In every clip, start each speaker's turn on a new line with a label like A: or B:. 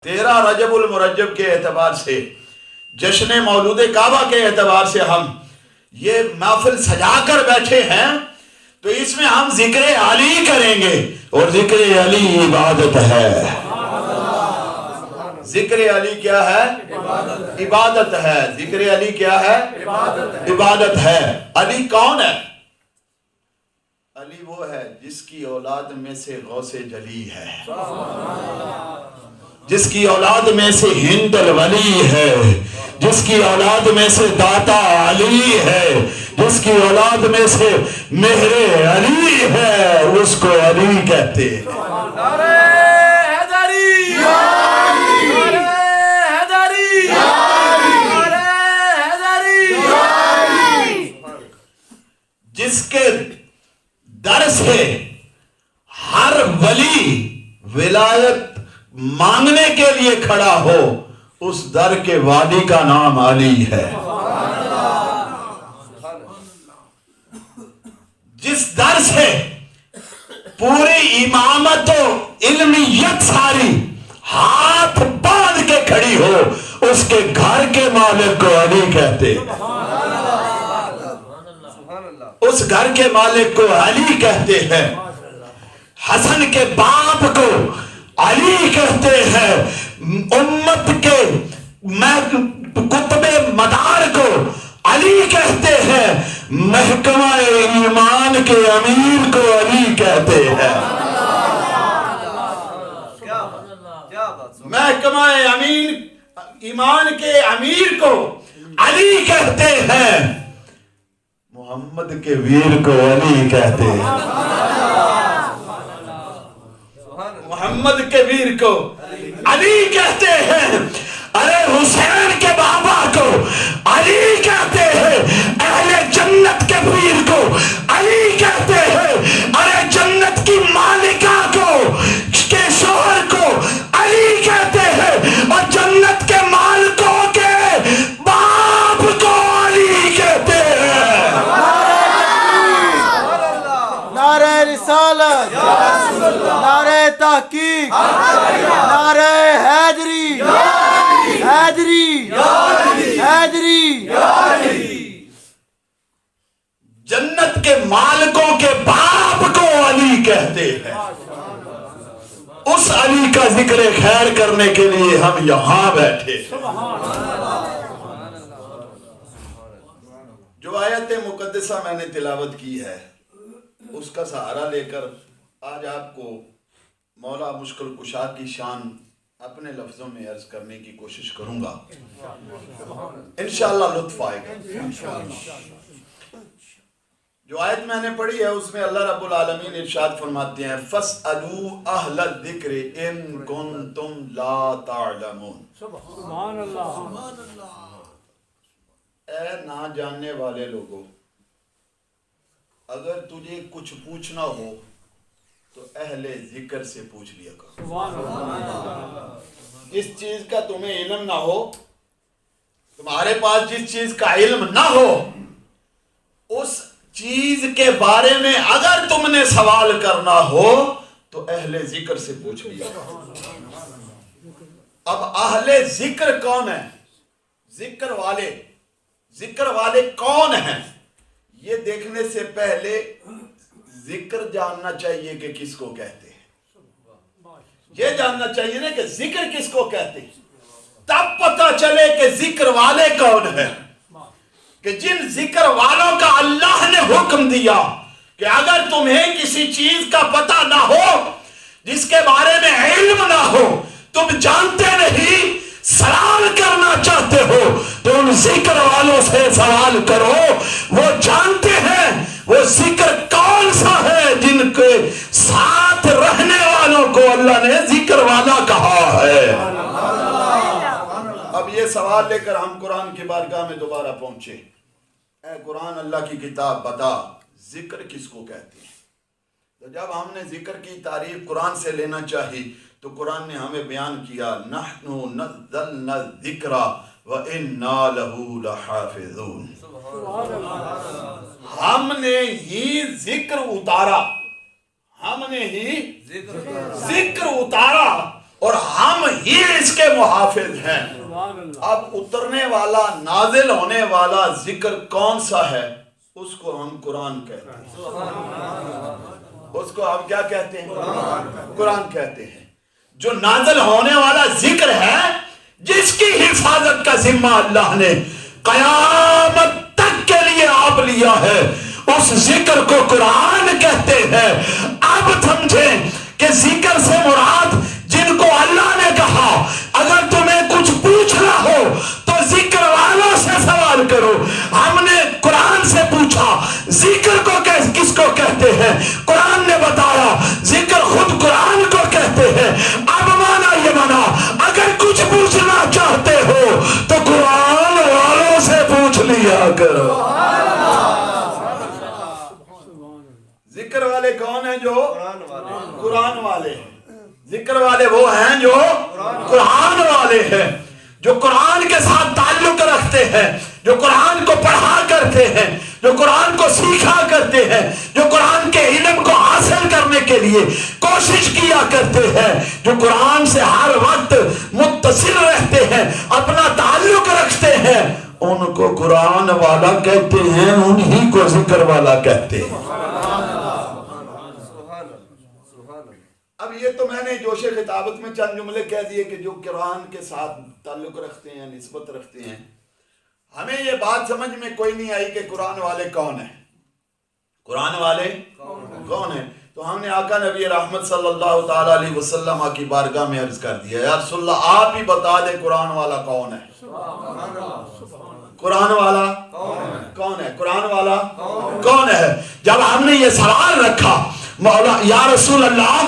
A: 13 رجب المرجب کے اعتبار سے، جشن مولود کعبہ کے اعتبار سے ہم یہ محفل سجا کر بیٹھے ہیں، تو اس میں ہم ذکر علی کریں گے، اور ذکر علی عبادت ہے۔ ذکر علی کیا ہے؟ عبادت ہے۔ ذکر علی کیا ہے؟ عبادت ہے۔ علی کون ہے؟ علی وہ ہے جس کی اولاد میں سے غوث جلی ہے، جس کی اولاد میں سے ہند الولی ہے، جس کی اولاد میں سے داتا علی ہے، جس کی اولاد میں سے مہر علی ہے، اس کو علی کہتے ہیں۔
B: نعرہ حیدری، نعرہ حیدری، نعرہ حیدری۔
A: جس کے در سے ہر ولی ولایت مانگنے کے لیے کھڑا ہو، اس در کے والی کا نام علی ہے۔ جس در سے پوری امامت و علمیت ساری ہاتھ باندھ کے کھڑی ہو، اس کے گھر کے مالک کو علی کہتے ہیں۔ اس گھر کے مالک کو علی کہتے ہیں۔ حسن کے باپ کو علی کہتے ہیں۔ امت کے قطب مدار کو علی کہتے ہیں۔ محکمہ ایمان کے امیر کو علی کہتے ہیں۔ محکمہ ایمان کے امیر کو علی کہتے ہیں۔ محمد کے ویر کو علی کہتے ہیں۔ محمد کے ویر کو علی کہتے ہیں۔ ارے حسین کے بابا کو علی کہتے ہیں۔ اہل جنت کے ویر کو علی کہتے ہیں۔ ارے جنت کی مالکہ کو کے شوہر کو علی کہتے ہیں، اور جنت کے مالکوں کے باپ کو علی کہتے ہیں۔
B: نعرہ رسالت، نعرہ تحقیق، نعرہ حیدری، حیدری، حیدری۔
A: جنت کے مالکوں کے باپ کو علی کہتے ہیں۔ اس علی کا ذکر خیر کرنے کے لیے ہم یہاں بیٹھے۔ جو آیت مقدسہ میں نے تلاوت کی ہے، اس کا سہارا لے کر آج آپ کو مولا مشکل کشا کی شان اپنے لفظوں میں عرض کرنے کی کوشش کروں گا، انشاءاللہ لطف آئے گا۔ جو آیت میں نے پڑھی ہے اس میں اللہ رب العالمین ارشاد فرماتے ہیں فَاسْأَلُوا أَهْلَ الذِّكْرِ إِن كُنتُمْ لَا تَعْلَمُونَ۔
B: سبحان اللہ۔
A: اے نہ جاننے والے لوگوں، اگر تجھے کچھ پوچھنا ہو تو اہل ذکر سے پوچھ لیا کرو۔ جس چیز کا تمہیں علم نہ ہو، تمہارے پاس جس چیز کا علم نہ ہو، اس چیز کے بارے میں اگر تم نے سوال کرنا ہو تو اہل ذکر سے پوچھ لیا۔ اب اہل ذکر کون ہیں؟ ذکر والے کون ہیں؟ یہ دیکھنے سے پہلے ذکر جاننا چاہیے کہ کس کو کہتے ہیں۔ یہ جاننا چاہیے نا کہ ذکر کس کو کہتے ہیں، تب پتہ چلے کہ ذکر والے کون ہیں۔ کہ جن ذکر والوں کا اللہ نے حکم دیا کہ اگر تمہیں کسی چیز کا پتہ نہ ہو، جس کے بارے میں علم نہ ہو، تم جانتے نہیں، سوال کرنا چاہتے ہو، تو ان ذکر والوں سے سوال کرو، وہ جانتے ہیں وہ ذکر کون سا ہے جن کے ساتھ رہنے والوں کو اللہ نے ذکر والا کہا ہے۔ اب یہ سوال لے کر ہم قرآن کی بارگاہ میں دوبارہ پہنچے۔ اے قرآن، اللہ کی کتاب، بتا ذکر کس کو کہتے ہیں؟ تو جب ہم نے ذکر کی تعریف قرآن سے لینا چاہی تو قرآن نے ہمیں بیان کیا نحنو نزلنا الذکر وَإِنَّا لَهُ لَحَافِظُونَ۔ ہم نے ہی ذکر اتارا، ہم نے ہی ذکر اتارا، اور ہم ہی اس کے محافظ ہیں۔ اب اترنے والا نازل ہونے والا ذکر کون سا ہے؟ اس کو ہم قرآن کہتے ہیں۔ اس کو ہم کیا کہتے ہیں؟ قرآن کہتے ہیں۔ جو نازل ہونے والا ذکر ہے، جس کی حفاظت کا ذمہ اللہ نے قیامت تک کے لیے آپ لیا ہے، اس ذکر کو قرآن کہتے ہیں۔ اب سمجھیں کہ ذکر سے مراد جن کو اللہ نے کہا اگر تمہیں کچھ پوچھنا ہو تو ذکر والوں سے سوال کرو۔ ہم نے قرآن سے پوچھا ذکر کو کس کو کہتے ہیں، قرآن نے بتایا ذکر خود قرآن کو کہتے ہیں۔ اب مانا یہ مانا اگر کچھ پوچھنا چاہتے ہو تو قرآن والوں سے پوچھ لیا کرو۔ ذکر والے کون ہیں؟ جو قرآن والے ہیں۔ ذکر والے وہ ہیں جو قرآن والے ہیں، جو قرآن کے ساتھ تعلق رکھتے ہیں، جو قرآن کو پڑھا کرتے ہیں، جو قرآن کو سیکھا کرتے ہیں، جو قرآن کے علم کو حاصل کرنے کے لیے کوشش کیا کرتے ہیں، جو قرآن سے ہر وقت متصل رہتے ہیں، اپنا تعلق رکھتے ہیں، ان کو قرآن والا کہتے ہیں، انہی کو ذکر والا کہتے ہیں۔ اب یہ تو میں نے جوش خطابت میں چند جملے کہہ دیے کہ جو قرآن کے ساتھ تعلق رکھتے ہیں، نسبت رکھتے ہیں۔ ہمیں یہ بات سمجھ میں کوئی نہیں آئی کہ قرآن والے کون ہیں، قرآن والے کون ہیں؟ تو ہم نے آقا نبی رحمت صلی اللہ تعالیٰ علیہ وسلم کی بارگاہ میں عرض کر دیا، یا رسول اللہ آپ ہی بتا دیں قرآن والا کون ہے؟ قرآن والا کون ہے؟ قرآن والا کون ہے؟ جب ہم نے یہ سوال رکھا مولا یا رسول اللہ،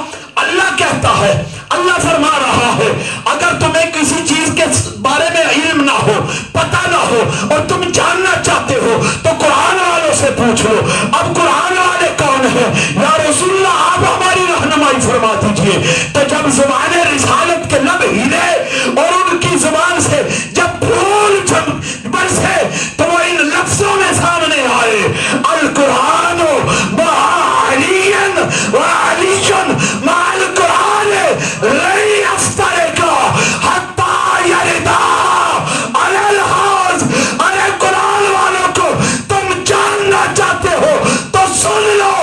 A: اللہ کہتا ہے، اللہ فرما رہا ہے اگر تمہیں کسی چیز کے بارے میں علم نہ ہو، پتہ نہ ہو، اور تم جاننا چاہتے ہو تو قرآن والوں سے پوچھ لو۔ اب قرآن والے کون ہیں؟ یا رسول اللہ آپ ہماری رہنمائی فرما دیجئے۔ تو جب زبان رسالت کے لب ہلے اور ان کی زبان سے جب پھول برسے تو وہ ان لفظوں میں سامنے آئے، القرآن علی وعلی مع القرآن لن يفترق حتی یردا علی الحوض۔ ارے قرآن والوں کو تم جاننا چاہتے ہو تو سن لو،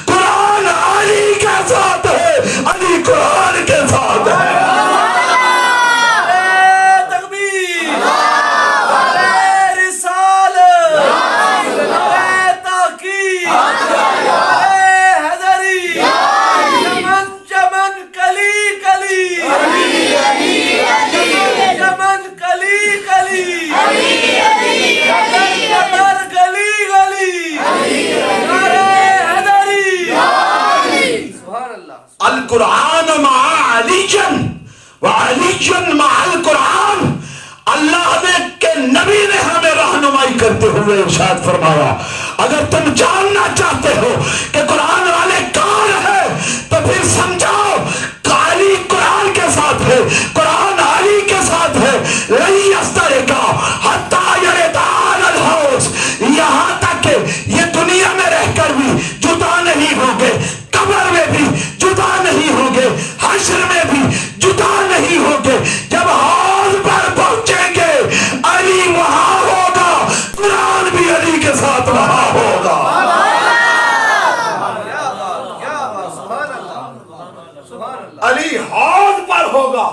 A: قرآن علی کے ساتھ ہے، علی قرآن کے ساتھ ہے۔ القرآن مع علی وعلی مع القرآن۔ اللہ نے کہ نبی نے ہمیں رہنمائی کرتے ہوئے ارشاد فرمایا اگر تم جاننا چاہتے ہو کہ قرآن والے کون ہے تو پھر سمجھاؤ علی قرآن کے ساتھ ہے، قرآن علی کے ساتھ ہے۔ لن یفترق حتی یردا علی الحوض، یہاں تک کہ یہ دنیا میں رہ کر بھی جدا نہیں ہوں گے، قبر میں بھی جدا نہیں ہوں گے، حشر میں بھی جدا نہیں ہوں گے۔ جب حوض پر پہنچیں گے علی وہاں ہوگا، قرآن بھی علی کے ساتھ وہاں ہوگا۔ علی حوض پر ہوگا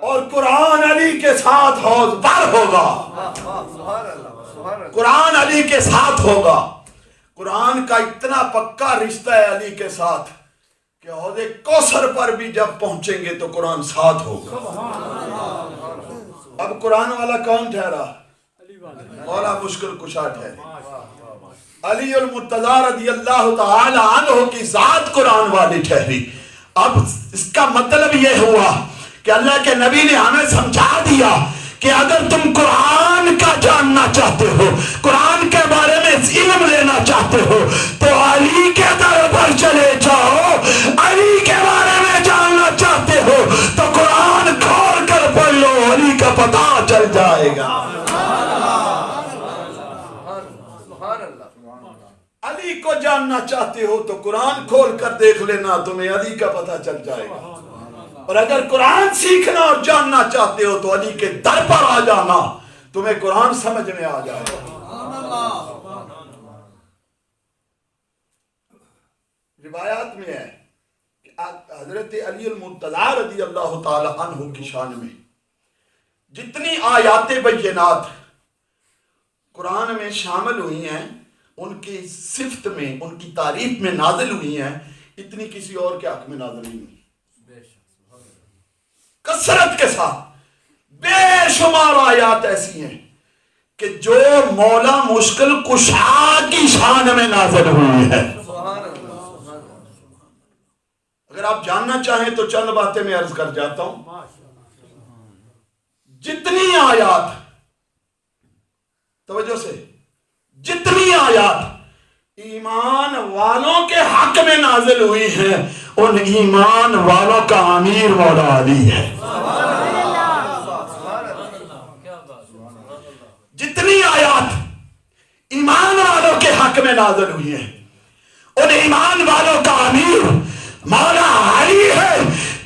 A: اور قرآن علی کے ساتھ حوض پر ہوگا۔ قرآن علی کے ساتھ ہوگا۔ قرآن کا اتنا پکا رشتہ ہے علی کے ساتھ کہ حوض کوثر پر بھی جب پہنچیں گے تو قرآن ساتھ ہوگا۔ اب قرآن والا کون ٹھہرا؟ مولا مشکل کشا ٹھہرے۔ علی المرتضی رضی اللہ تعالی عنہ کی ذات قرآن والی ٹھہری۔ اب اس کا مطلب یہ ہوا کہ اللہ کے نبی نے ہمیں سمجھا دیا کہ اگر تم قرآن کا جاننا چاہتے ہو، قرآن کے بارے میں علم لینا چاہتے ہو تو علی کے در پر چلے جاؤ۔ علی کے بارے میں جاننا چاہتے ہو تو قرآن کھول کر پڑھ لو، علی کا پتہ چل جائے گا۔ علی کو جاننا چاہتے ہو تو قرآن کھول کر دیکھ لینا، تمہیں علی کا پتہ چل جائے گا۔ اور اگر قرآن سیکھنا اور جاننا چاہتے ہو تو علی کے در پر آ جانا، تمہیں قرآن سمجھ میں آ جائے گا۔ روایات میں ہے کہ حضرت علی المرتضیٰ رضی اللہ تعالی عنہ کی شان میں جتنی آیات بینات قرآن میں شامل ہوئی ہیں، ان کی صفت میں، ان کی تعریف میں نازل ہوئی ہیں، اتنی کسی اور کے حق میں نازل نہیں ہوئی۔ کثرت کے ساتھ بے شمار آیات ایسی ہیں کہ جو مولا مشکل کشا کی شان میں نازل ہوئی ہے۔ اگر آپ جاننا چاہیں تو چند باتیں میں عرض کر جاتا ہوں۔ جتنی آیات، توجہ سے، جتنی آیات ایمان والوں کے حق میں نازل ہوئی ہیں، ان ایمان والوں کا امیر مولا علی ہے۔ جتنی آیات ایمان والوں کے حق میں نازل ہوئی ہیں، ان ایمان والوں کا امیر مولا علی ہے۔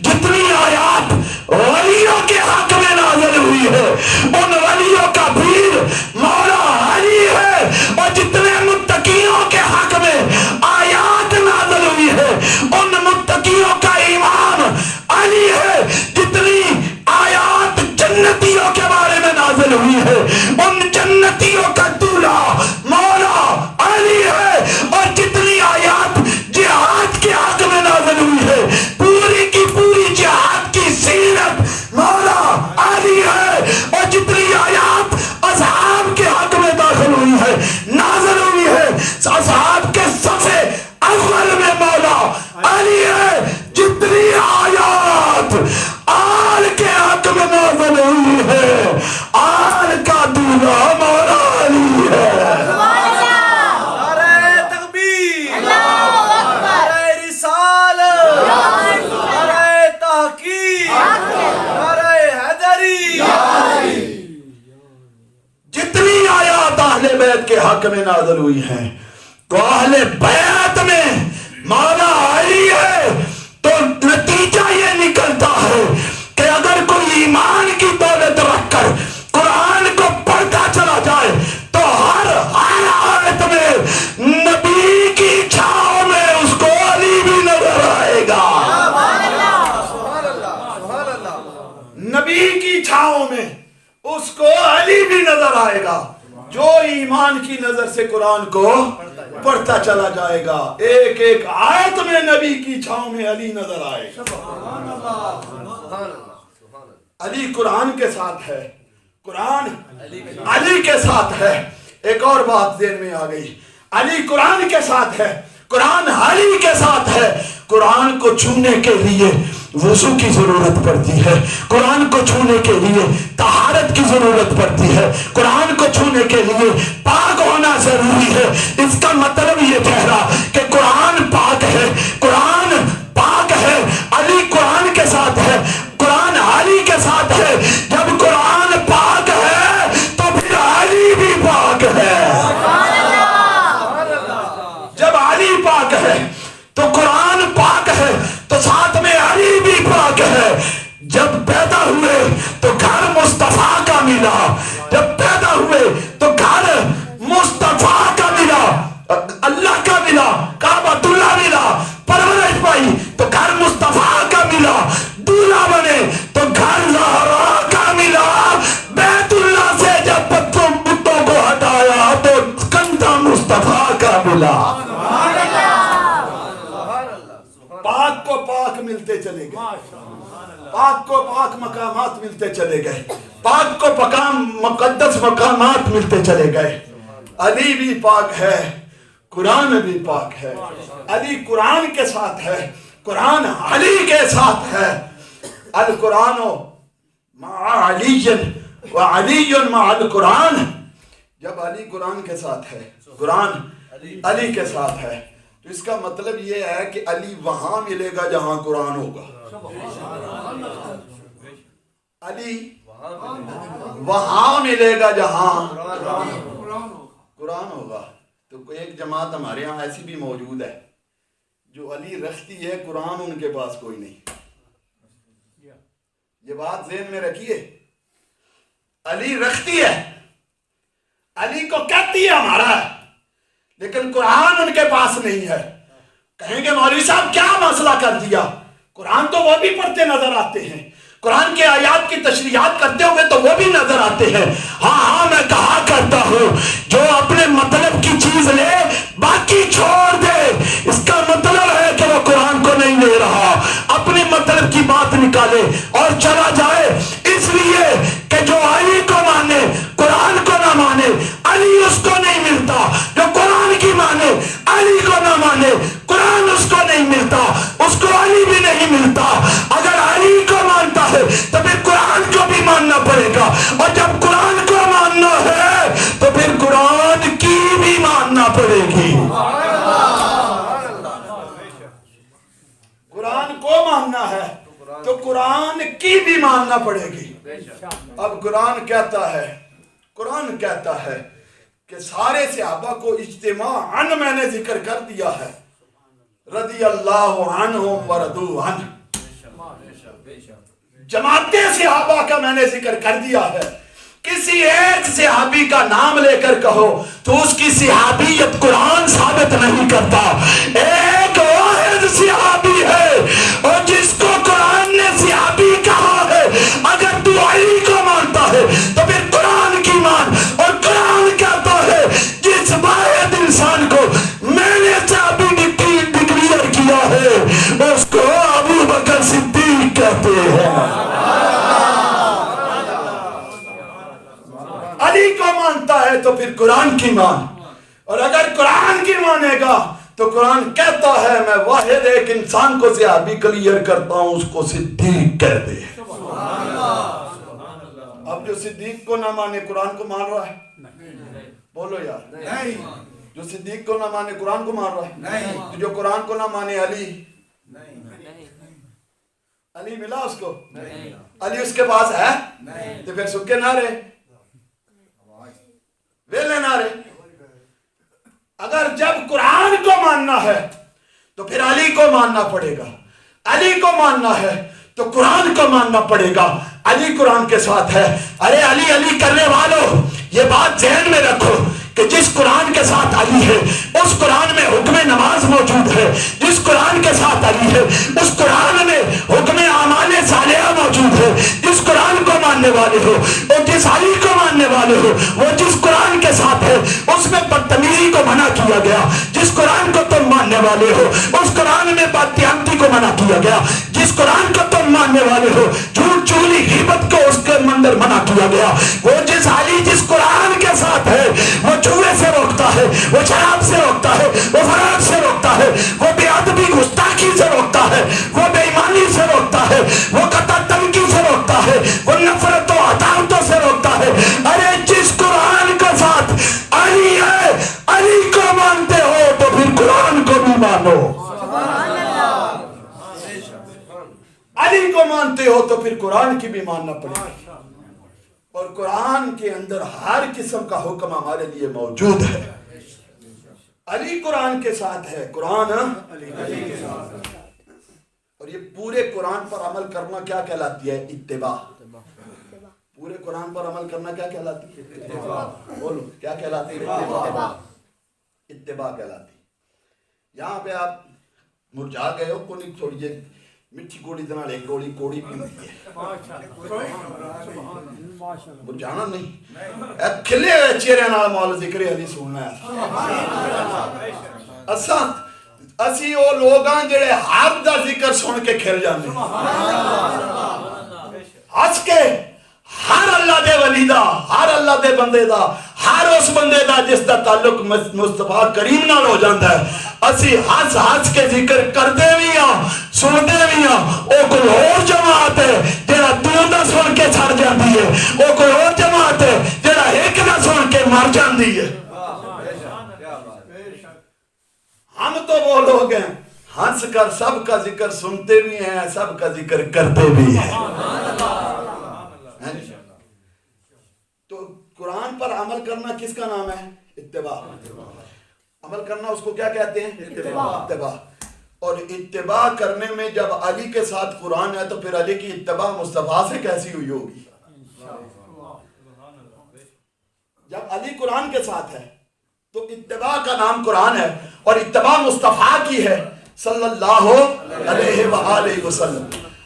A: جتنی آیات ولیوں کے حق میں نازل ہوئی ہے، ان ولیوں کا پیر مولا علی ہے۔ اور جتنے متقیوں کے حق میں آیات نازل ہوئی ہے، ان متقیوں کا امام علی ہے۔ جتنی آیات جنتیوں کے بارے میں نازل ہوئی ہے، ان جنتیوں کا دولہا مولا علی ہے۔ اور جتنی آیات جہاد کے حق میں نازل ہوئی ہے، پوری کی پوری جہاد کی سیرت مولا علی ہے۔ اور جتنی آیات اصحاب کے حق میں داخل ہوئی ہے، نازل ہوئی ہے، اصحاب کے صف اول میں مولا علی ہے۔ جتنی آیات آل کے حق میں نازل ہوئی ہے، آل کا دولہا مولا علی ہے۔ جتنی آیات اہل بیت کے حق میں نازل ہوئی ہیں، تو اہل بیت میں مولا علی ہے۔ تو نتیجہ یہ نکلتا ہے کہ اگر کوئی ایمان کی دولت رکھ کر قرآن کو پڑھتا چلا جائے تو ہر آیت میں نبی کی چھاؤں میں اس کو علی بھی نظر آئے گا۔ نبی کی چھاؤں میں اس کو علی بھی نظر آئے گا، جو ایمان کی نظر سے قرآن کو پڑھتا چلا جائے گا۔ ایک ایک آیت میں نبی کی چھاؤں میں علی نظر آئے گا۔ علی قرآن کے ساتھ ہے، قرآن علی کے ساتھ ہے۔ ایک اور بات ذہن میں آ گئی، علی قرآن کے ساتھ ہے، قرآن علی کے ساتھ ہے۔ قرآن کو چھونے کے لیے وضو کی ضرورت پڑتی ہے، قرآن کو چھونے کے لیے طہارت کی ضرورت پڑتی ہے، قرآن کو چھونے کے لیے پاک ہونا ضروری ہے۔ اس کا مطلب یہ ٹھہرا کہ قرآن پاک ہے، قرآن پاک ہے، علی قرآن کے ساتھ ہے، قرآن علی کے ساتھ ہے۔ جب قرآن پاک ہے تو پھر علی بھی پاک ہے۔ جب علی پاک ہے تو قرآن پاک ہے، تو ساتھ میں علی بھی پاک ہے۔ جب پیدا ہوئے تو گھر مصطفیٰ کا ملا، جب پیدا ہوئے تو گھر مصطفیٰ کا ملا، اللہ کا ملا، کعبۃ اللہ ملا، پرورش پائی تو گھر مصطفیٰ کا ملا، دولہا بنے تو گھر زہرا کا ملا۔ بیت اللہ سے جب بتوں کو ہٹایا تو کندھا مصطفیٰ کا ملا۔ پاک کو پاک ملتے چلے گئے، پاک کو پاک مقامات ملتے چلے گئے، پاک کو مقدس مقامات ملتے چلے گئے۔ علی بھی پاک ہے، قرآن بھی پاک ہے۔ علی قرآن کے ساتھ ہے، قرآن علی کے ساتھ ہے۔ القرآن مع علی وعلی مع القرآن۔ جب علی قرآن کے ساتھ ہے، قرآن علی کے ساتھ ہے، تو اس کا مطلب یہ ہے کہ علی وہاں ملے گا جہاں قرآن ہوگا، علی وہاں ملے گا جہاں قرآن ہوگا۔ تو کوئی ایک جماعت ہمارے ہاں ایسی بھی موجود ہے جو علی رکھتی ہے، قرآن ان کے پاس کوئی نہیں۔ یہ بات ذہن میں رکھیے، علی رکھتی ہے، علی کو کہتی ہے ہمارا ہے، لیکن قرآن ان کے پاس نہیں ہے۔ کہیں گے مولوی صاحب کیا مسئلہ کر دیا؟ قرآن تو وہ بھی پڑھتے نظر آتے ہیں، قرآن کے آیات کی تشریحات کرتے ہوئے تو وہ بھی نظر آتے ہیں۔ ہاں میں کہا کرتا ہوں جو اپنے مطلب کی چیز لے باقی چھوڑ دے، اس کا مطلب ہے کہ وہ قرآن کو نہیں لے رہا، اپنے مطلب کی بات نکالے اور چلا جائے۔ اس لیے کہ جو علی کو مانے قرآن کو نہ مانے، علی اس کو نہیں ملتا، جو قرآن کی مانے علی کو نہ مانے، قرآن اس کو نہیں ملتا، اس کو علی بھی نہیں ملتا۔ اگر علی کو مانتا ہے تو پھر قرآن کو بھی ماننا پڑے گا، اور جب قرآن کو ماننا ہے تو پھر قرآن کی بھی ماننا پڑے گی۔ قرآن کو ماننا ہے تو قرآن کی بھی ماننا پڑے گی۔ اب قرآن کہتا ہے کہ سارے صحابہ کو اجتماعاً میں نے ذکر کر دیا ہے، رضی اللہ عنہم ورضوا عنہ، جماعتیں صحابہ کا میں نے ذکر کر دیا ہے۔ کسی ایک صحابی کا نام لے کر کہو تو اس کی صحابیت قرآن ثابت نہیں کرتا۔ ایک واحد صحابی ہے اور جس کو قرآن نے صحابی کہا ہے، اگر تو علی کو مانتا ہے تو پھر قرآن کی مان، اور قرآن کہتا ہے جس واحد انسان کو میں نے صحابی ڈکلیئر کیا ہے اس کو ابو بکر صدیق کہتے ہیں۔ علی کو مانتا ہے تو پھر قرآن کی مان، اور اگر قرآن کی مانے گا تو قرآن کہتا ہے میں واحد ایک انسان کو صحابی کلیئر کرتا ہوں، اس کو صدیق کہتے ہیں۔ اب جو صدیق کو نہ مانے قرآن کو مان رہا ہے؟ بولو یار، جو صدیق کو نہ مانے قرآن کو مان رہا ہے؟ تو جو قرآن کو نہ مانے علی ملا اس کو؟ علی اس کے پاس ہے؟ تو پھر سکے نہ رہے، ویلے نہ رہے۔ اگر جب قرآن کو ماننا ہے تو پھر علی کو ماننا پڑے گا، علی کو ماننا ہے تو قرآن کو ماننا پڑے گا۔ علی قرآن کے ساتھ ہے۔ ارے علی علی کرنے والوں، یہ بات ذہن میں رکھو کہ جس قرآن کے ساتھ علی ہے اس قرآن میں حکم نماز موجود ہے، جس قرآن کے ساتھ علی ہے اس قرآن میں حکم اعمال صالحہ موجود ہے۔ جس قرآن کو ماننے والے ہو اور جس علی کو ماننے والے ہو، وہ جس قرآن کے ساتھ ہے اس میں بدتمیزی کو منع کیا گیا۔ جس قرآن کو تم ماننے والے ہو اس قرآن میں بددیانتی کو منع کیا گیا۔ جس قرآن کو تم ماننے والے ہو جھوٹ چغلی غیبت کو اس کے اندر منع کیا گیا۔ وہ جس علی جس قرآن کے ساتھ ہے وہ جوے سے روکتا ہے، وہ شراب سے روکتا ہے، وہ فراق سے روکتا ہے، وہ بے ادبی گستاخی سے روکتا ہے، وہ بے ایمانی سے روکتا ہے، وہ قطع تنقی سے روکتا ہے، وہ نفرت و عداوتوں سے روکتا ہے۔ ارے جس قرآن کے ساتھ علی ہے، علی کو مانتے ہو تو پھر قرآن کو بھی مانو۔ علی کو مانتے ہو تو پھر قرآن کی بھی ماننا پڑے گا، اور قرآن کے اندر ہر قسم کا حکم ہمارے لیے موجود ہے۔ علی قرآن کے ساتھ ہے، قرآن علی کے ساتھ، اور یہ پورے قرآن پر عمل کرنا کیا کہلاتی ہے؟ اتباع۔ پورے قرآن پر عمل کرنا کیا کہلاتی ہے؟ اتباع۔ بولو کیا کہلاتی ہے؟ اتباع۔ اتباع کہلاتی ہے۔ یہاں پہ آپ مرجھا گئے ہو، کوئی تھوڑی میٹھی گوڑی دنا لے گوڑی کوڑی بھی ہوتی ہے، مرجھانا نہیں، کھلے ہوئے چہرے نال مولا ذکر علی سننا ہے۔ اسی وہ لوگاں جڑے ہر دا ذکر سن کے کھل جاندے، ہس کے ہر اللہ دے ولی دا، ہر اللہ دے بندے دا، ہر اس بندے دا جس دا تعلق مصطفیٰ کریم نال ہو جاندہ ہے، اسی ہس ہس کے ذکر کردے بھی ہاں، سنتے بھی ہاں۔ او کوئی اور جماعت ہے جڑا دو دا سن کے چھڑ جاندی ہے، او کوئی اور جماعت ہے جڑا ایک دا سن کے مر جاندی ہے۔ ہم تو وہ لوگ ہیں ہنس کر سب کا ذکر سنتے بھی ہیں، سب کا ذکر کرتے بھی ہیں۔ تو قرآن پر عمل کرنا کس کا نام ہے؟ اتباع۔ عمل کرنا اس کو کیا کہتے ہیں؟ اتباع۔ اور اتباع کرنے میں جب علی کے ساتھ قرآن ہے تو پھر علی کی اتباع مصطفیٰ سے کیسی ہوئی ہوگی؟ جب علی قرآن کے ساتھ ہے تو اتباع کا نام قرآن ہے اور اتباع مصطفیٰ کی ہے صلی اللہ علیہ وآلہ وسلم.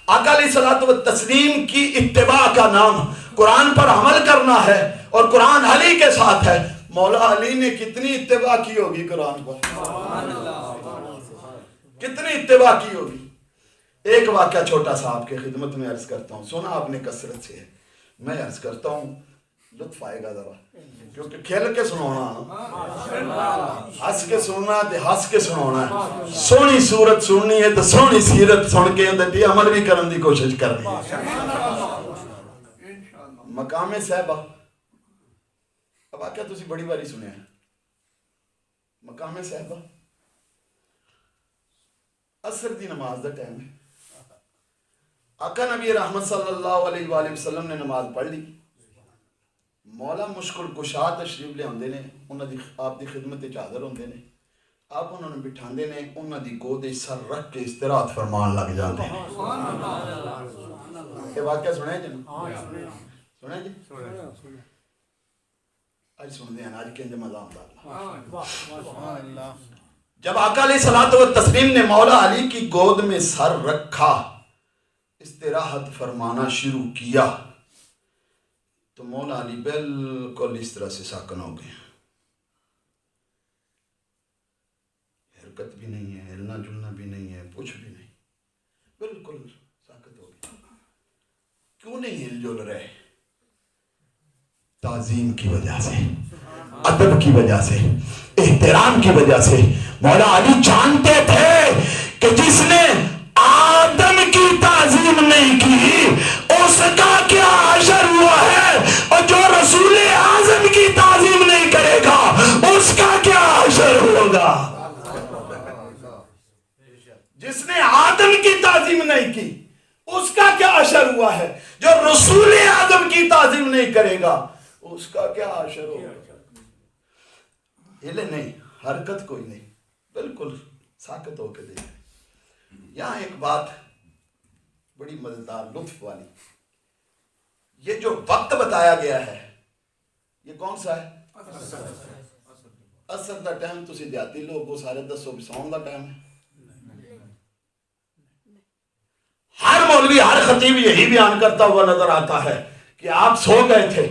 A: آقا علیہ الصلوۃ والتسلیم کی اتباع کا نام قرآن پر عمل کرنا ہے اور قرآن علی کے ساتھ ہے. مولا علی نے کتنی اتباع کی ہوگی قرآن پر؟ کتنی اتباع کی ہوگی؟ ایک واقعہ چھوٹا سا آپ کے خدمت میں عرض کرتا ہوں. سونا آپ نے کثرت سے ہے, میں عرض کرتا ہوں, لطف آئے گا ذرا, کیونکہ کھیل کے سنونا, ہنس کے سننا تے ہنس کے سنونا ہے. سونی صورت سننی ہے تو سونی سیرت سن کے تے عمل بھی کرن دی کوشش کرنی ہے. مقام صحابہ, اب آکھا تسی بڑی باری سنے ہیں مقام صحابہ. عصر دی نماز دا ٹائم ہے, آقا نبی رحمت صلی اللہ علیہ وآلہ وسلم نے نماز پڑھ لی. مولا مشکل کشا تشریف لے آندے نے, انہاں دی آپ دی خدمت وچ حاضر ہوندے نے, آپ انہوں نے بٹھاندے نے, انہاں دی گود سر رکھ کے استراحت فرمان لگ جاندے ہیں. یہ واقعہ سنے جی؟ سنے جی؟ آج سن دیں, آج کے مزہ آمدہ. جب آقا علیہ الصلوۃ والتسلیم نے مولا علی کی گود میں سر رکھا, استراحت فرمانا شروع کیا, تو مولا علی بالکل اس طرح سے ساکن ہو گئے. حرکت بھی نہیں ہے, ہلنا جلنا بھی نہیں ہے, کچھ بھی نہیں, بالکل ساکت ہو گئے. کیوں نہیں ہل جل رہے؟ تعظیم کی وجہ سے, ادب کی وجہ سے, احترام کی وجہ سے. مولا علی جانتے تھے کہ جس نے آدم کی تعظیم نہیں کی اس کا کیا حشر ہوا ہے, اور جو رسول اعظم کی تعظیم نہیں کرے گا اس کا کیا حشر ہوگا. جس نے آدم کی تعظیم نہیں کی اس کا کیا حشر ہوا ہے, جو رسول اعظم کی تعظیم نہیں کرے گا اس کا کیا حشر ہوگا. ہلے نہیں, حرکت کوئی نہیں, بالکل ساکت ہو کے دیکھیں. یہاں ایک بات بڑی مزیدار لطف والی, یہ جو وقت بتایا گیا ہے یہ کون سا ہے؟ اثر دا ٹائم. تسی دیہاتی لوگ وہ سارے دسو بھی سون دا ٹائم ہے. ہر مولوی ہر خطیب یہی بیان کرتا ہوا نظر آتا ہے کہ آپ سو گئے تھے.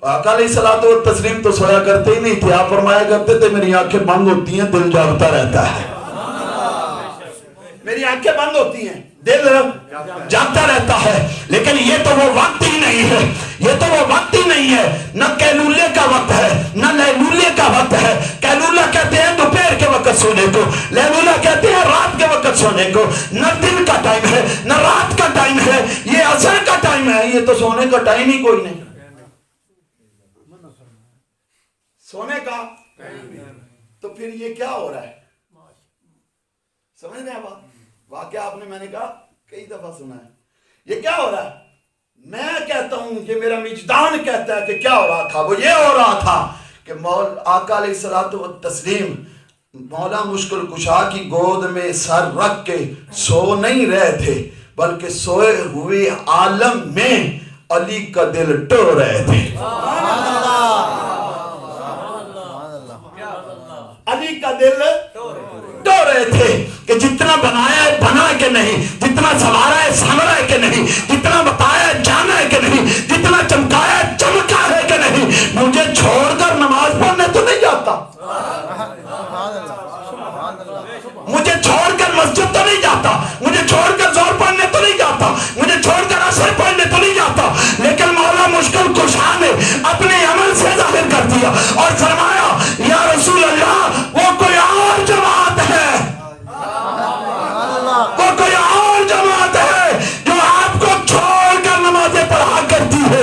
A: آقا علیہ الصلوۃ والتسلیم تو سویا کرتے ہی نہیں تھے, آپ فرمایا کرتے تھے میری آنکھیں بند ہوتی ہیں, دل جاگتا رہتا ہے. میری آنکھیں بند ہوتی ہیں, دل جاگتا رہتا ہے. لیکن یہ تو وہ وقت ہی نہیں ہے, یہ تو وہ وقت ہی نہیں ہے. نہ قیلولے کا وقت ہے, نہ لیلولے کا وقت ہے. قیلولہ کہتے ہیں دوپہر کے وقت سونے کو, لیلولہ کہتے ہیں رات کے وقت سونے کو. نہ دن کا ٹائم ہے نہ رات کا ٹائم ہے, یہ عصر کا ٹائم ہے. یہ تو سونے کا ٹائم ہی کوئی نہیں, سونے کا. تو پھر یہ کیا ہو رہا ہے؟ سمجھ رہے ہیں بات؟ واقعہ آپ نے, میں نے کہا کئی دفعہ سنا ہے. یہ کیا ہو رہا ہے؟ میں کہتا ہوں کہ میرا وجدان کہتا ہے کہ کیا ہو رہا تھا. وہ یہ ہو رہا تھا کہ آقا علیہ الصلوۃ والتسلیم مولا مشکل کشا کی گود میں سر رکھ کے سو نہیں رہے تھے, بلکہ سوئے ہوئے عالم میں علی کا دل ٹو رہے تھے. علی کا دل ٹو رہے تھے کہ جتنا بنایا ہے بنا ہے کہ نہیں, جتنا سوارا ہے سنورا ہے کہ نہیں, جتنا بتایا ہے جانا ہے کہ نہیں, جتنا چمکایا ہے چمکا ہے کہ نہیں. مجھے چھوڑ کر نماز پڑھنے تو نہیں جاتا, مجھے چھوڑ کر مسجد تو نہیں جاتا, مجھے چھوڑ کر زور پڑھنے تو نہیں جاتا, مجھے چھوڑ کر عصر پڑھنے تو نہیں جاتا. لیکن مولا مشکل کشا نے اپنے عمل سے ظاہر کر دیا اور فرمایا یا رسول اللہ وہ کوئی اور جماعت ہے, وہ کوئی اور جماعت ہے جو آپ کو چھوڑ کر نمازیں پڑھا کرتی ہے.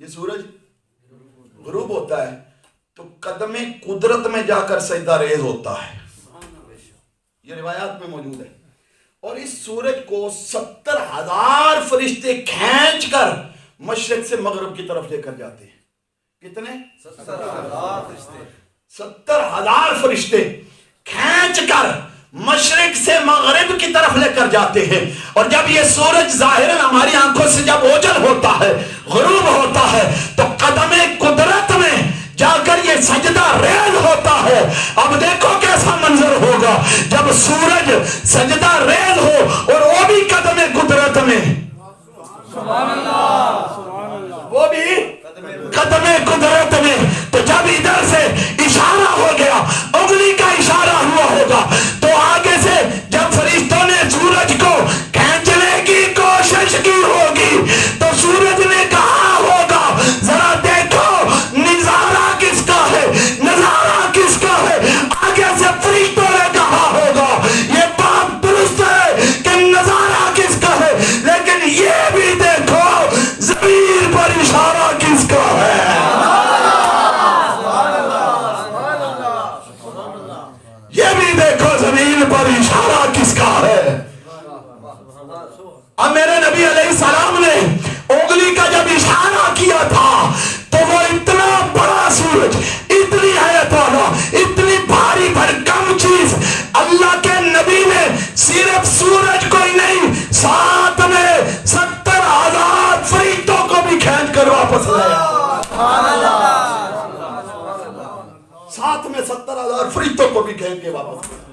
A: یہ سورج غروب ہوتا ہے تو قدم قدرت میں جا کر سجدہ ریز ہوتا ہے. یہ روایات میں موجود ہے. اور اس سورج کو 70,000 فرشتے کھینچ کر مشرق سے مغرب کی طرف لے کر جاتے ہیں. کتنے؟ 70,000 فرشتے کھینچ کر مشرق سے مغرب کی طرف لے کر جاتے ہیں. اور جب یہ سورج ظاہراً ہماری آنکھوں سے جب اوجل ہوتا ہے، غروب ہوتا ہے، تو قدم قدرت میں جا کر یہ سجدہ ریز ہوتا ہے. اب دیکھو کیسا منظر ہوگا جب سورج سجدہ ریز ہو اور وہ بھی قدم قدرت میں، وہ بھی قدم قدرت میں. تو جب ادھر سے اشارہ ہو گیا، انگلی کا اشارہ ہوا ہوگا، تو آگے سے جب فرشتوں نے سورج کو کھینچنے کی کوشش کی ہوگی تو سورج نے کہا ہوگا ذرا دیکھو نظارہ کس کا ہے، نظارہ کس کا ہے. آگے سے فرشتوں نے کہا ہوگا یہ بات درست ہے کہ نظارہ کس کا ہے، لیکن یہ بھی دیکھو زمین پر اشارہ کس کا ہے. یہ بھی دیکھو زمین پر اشارہ کس کا ہے. اب میرے نبی علیہ السلام نے انگلی کا جب اشارہ کیا تھا تو وہ اتنا بڑا سورج، اتنی حیرت والا، اتنی بھاری بھرکم چیز، اللہ کے نبی نے صرف سورج کو ہی نہیں، ساتھ میں 70,000 فرشتوں کو بھی کھینچ کر واپس لایا. ساتھ میں 70,000 فرشتوں کو بھی کھینچ کے واپس لایا.